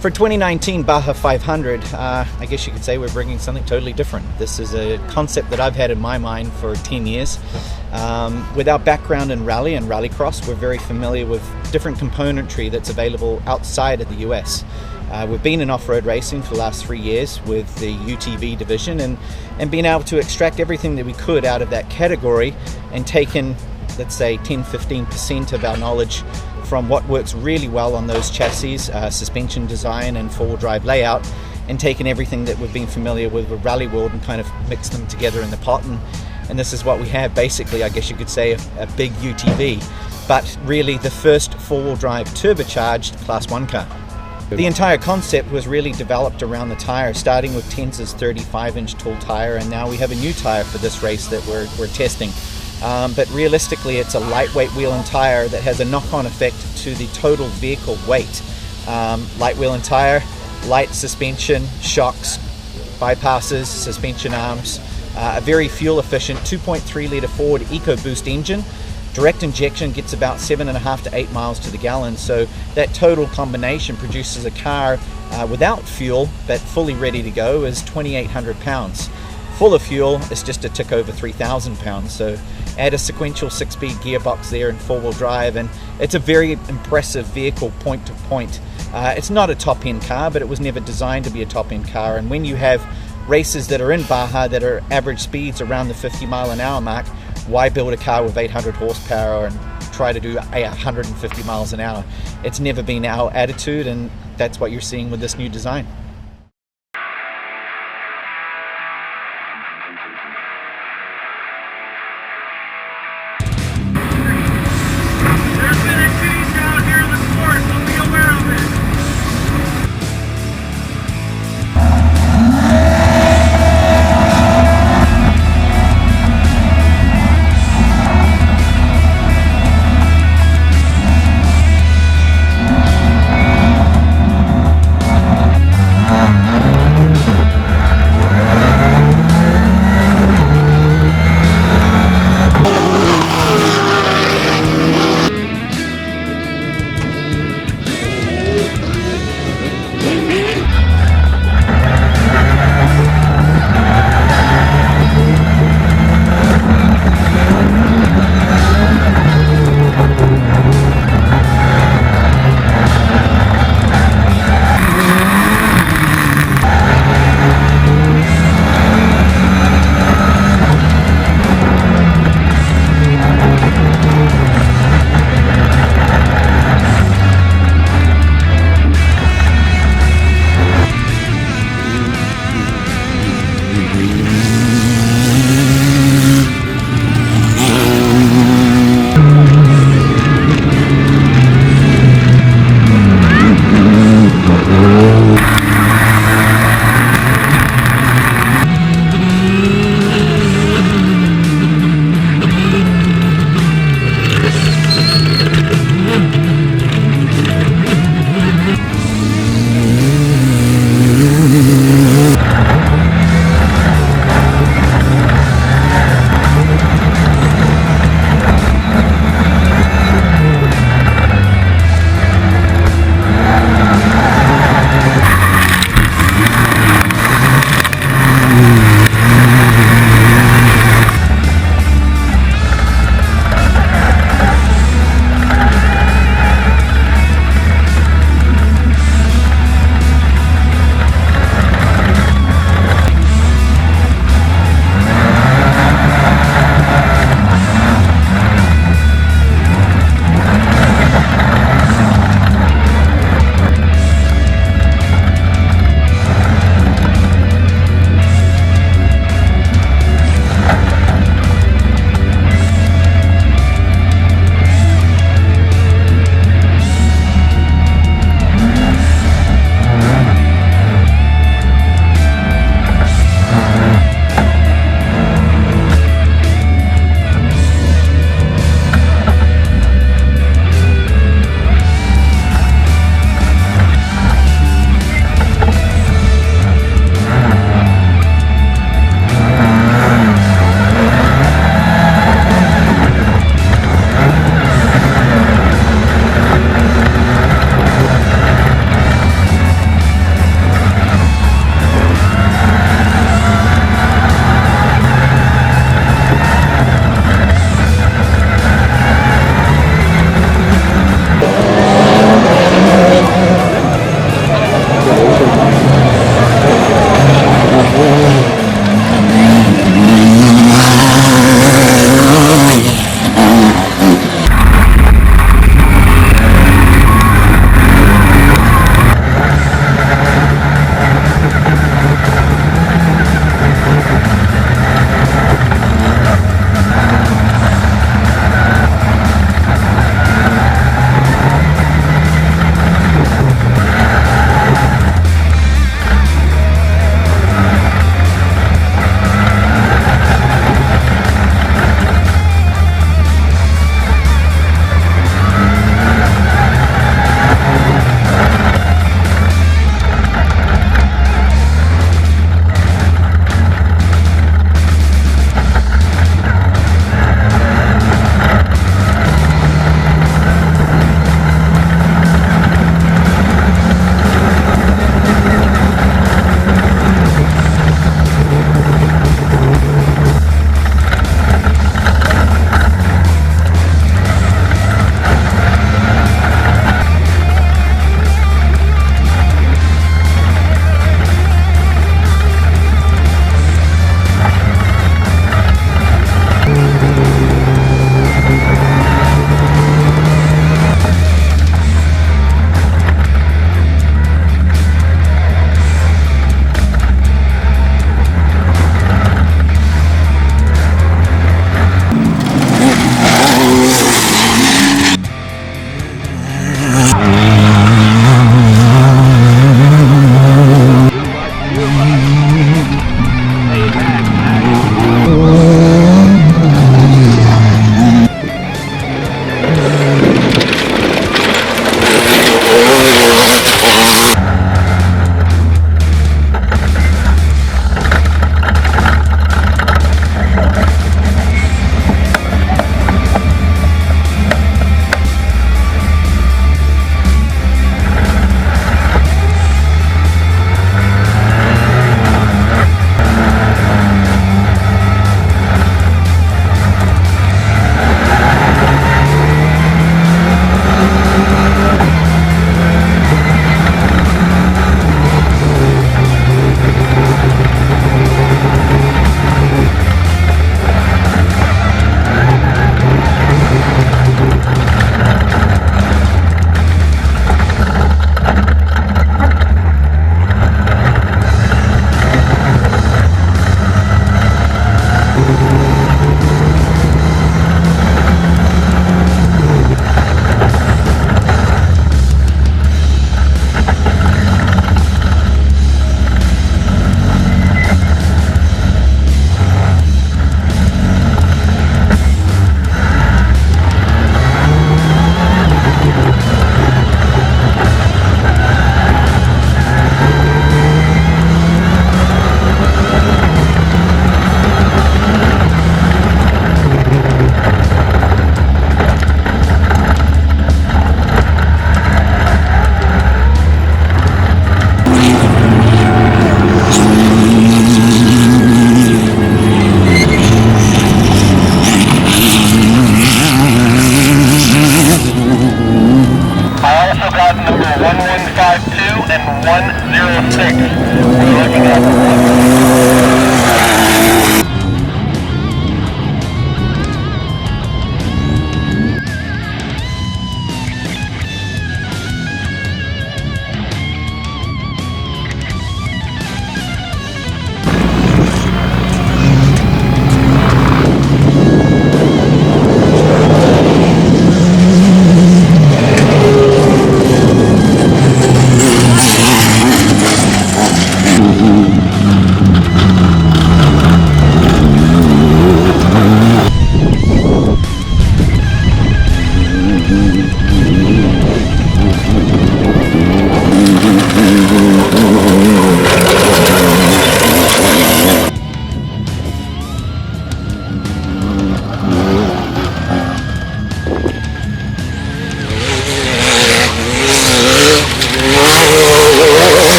For 2019 Baja 500, I guess you could say we're bringing something totally different. This is a concept that I've had in my mind for 10 years. With our background in rally and rallycross, we're very familiar with different componentry that's available outside of the US. We've been in off-road racing for the last 3 years with the UTV division and been able to extract everything that we could out of that category and taken, let's say, 10-15% of our knowledge from what works really well on those chassis, suspension design and four-wheel drive layout, and taken everything that we've been familiar with rally world and kind of mixed them together in the pot, and this is what we have. Basically, I guess you could say a big UTV, but really the first four-wheel drive turbocharged Class 1 car. The entire concept was really developed around the tire, starting with Tenza's 35-inch tall tire, and now we have a new tire for this race that we're testing. But realistically, it's a lightweight wheel and tire that has a knock-on effect to the total vehicle weight. Light wheel and tire, light suspension, shocks, bypasses, suspension arms, a very fuel-efficient 2.3 litre Ford EcoBoost engine. Direct injection gets about 7.5 to 8 miles to the gallon, so that total combination produces a car without fuel but fully ready to go is 2,800 pounds. Full of fuel is just a tick over 3,000 pounds. So add a sequential 6-speed gearbox there and four-wheel drive, and it's a very impressive vehicle point to point. It's not a top-end car, but it was never designed to be a top-end car, and when you have races that are in Baja that are average speeds around the 50 mile an hour mark, why build a car with 800 horsepower and try to do 150 miles an hour? It's never been our attitude, and that's what you're seeing with this new design.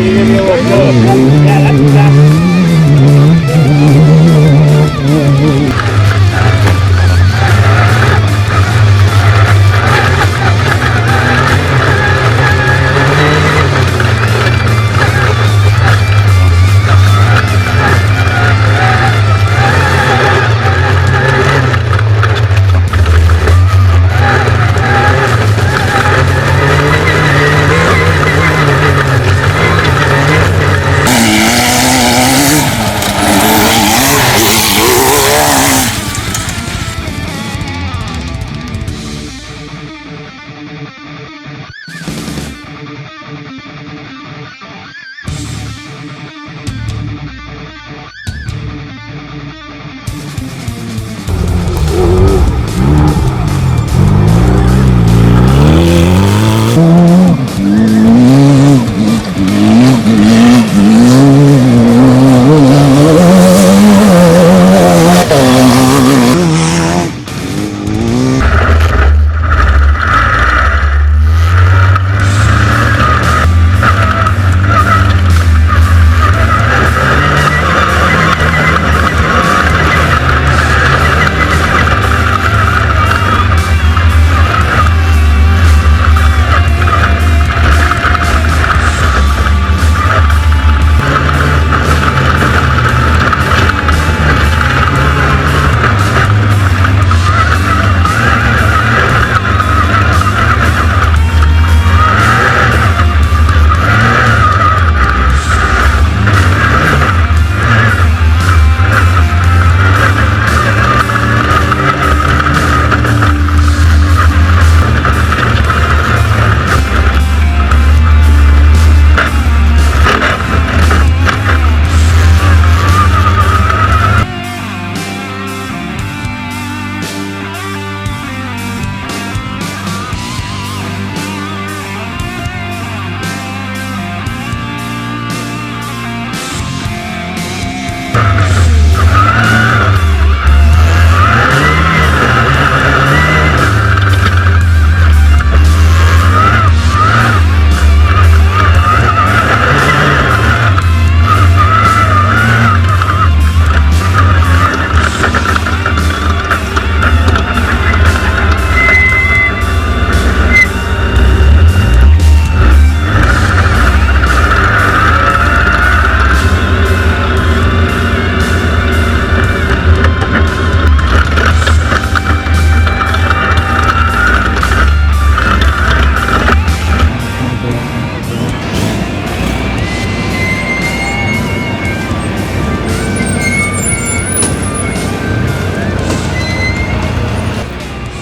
you give me a little push. Yeah, that's exactly.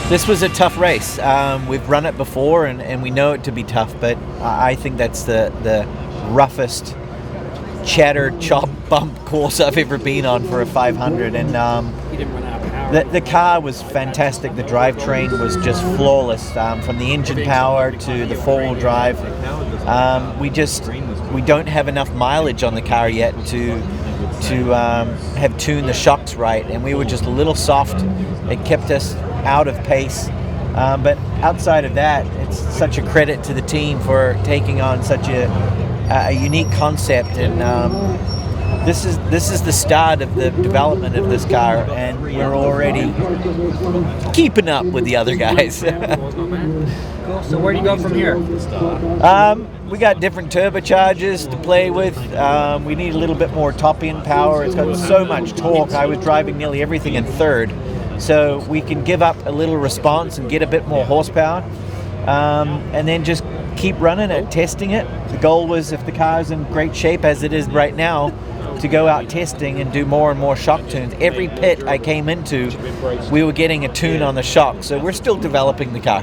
This was a tough race. We've run it before and we know it to be tough, but I think that's the roughest chatter, chop, bump course I've ever been on for a 500. And the car was fantastic. The drivetrain was just flawless, from the engine power to the four-wheel drive. We don't have enough mileage on the car yet to have tuned the shocks right, and we were just a little soft. It kept us out of pace, but outside of that, it's such a credit to the team for taking on such a unique concept. And this is the start of the development of this car, and we're already keeping up with the other guys. Cool. So where do you go from here? We got different turbochargers to play with. We need a little bit more top end power. It's got so much torque. I was driving nearly everything in third, so we can give up a little response and get a bit more horsepower, and then just keep running it, testing it. The goal was, if the car's in great shape as it is right now, to go out testing and do more and more shock tunes. Every pit I came into, we were getting a tune on the shock, so we're still developing the car.